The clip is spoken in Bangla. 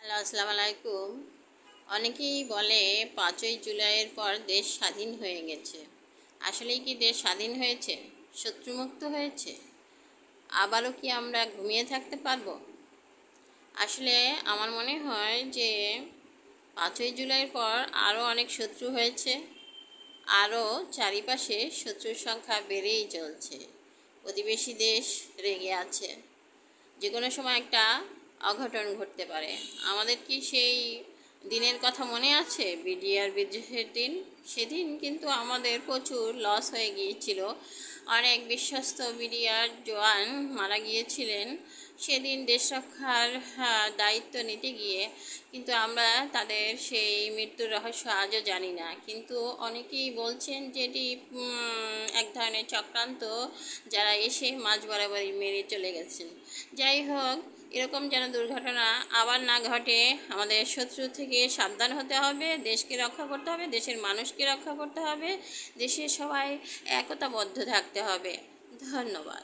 হ্যালো, আসসালামু আলাইকুম। অনেকেই বলে 5ই জুলাইয়ের পর দেশ স্বাধীন হয়ে গেছে। আসলেই কি দেশ স্বাধীন হয়েছে? শত্রুমুক্ত হয়েছে? আবারও কি আমরা ঘুমিয়ে থাকতে পারবো? আসলে আমার মনে হয় যে 5ই জুলাইয়ের পর আরও অনেক শত্রু হয়েছে। আরও চারিপাশে শত্রুর সংখ্যা বেড়েই চলছে। প্রতিবেশী দেশ রেগে আছে। যে কোনো সময় একটা অঘটন ঘটতে পারে। আমাদের কি সেই দিনের কথা মনে আছে, বিডিআর বিদ্রোহের দিন? সেদিন কিন্তু আমাদের প্রচুর লস হয়ে গিয়েছিল। অনেক বিশ্বস্ত বিডিআর জওয়ান মারা গিয়েছিলেন সেদিন দেশ রক্ষার দায়িত্ব নিতে গিয়ে। কিন্তু আমরা তাদের সেই মৃত্যুর রহস্য আজও জানি না। কিন্তু অনেকেই বলছেন যে এটি এক ধরনের চক্রান্ত, যারা এসে মাঝ বরাবরই মেরে চলে গেছেন। যাই হোক, এরকম যেন দুর্ঘটনা আবার না ঘটে, আমাদের শত্রু থেকে সাবধান হতে হবে, দেশকে রক্ষা করতে হবে, দেশের মানুষকে রক্ষা করতে হবে, দেশের সবাই একতাবদ্ধ থাকতে হবে। ধন্যবাদ।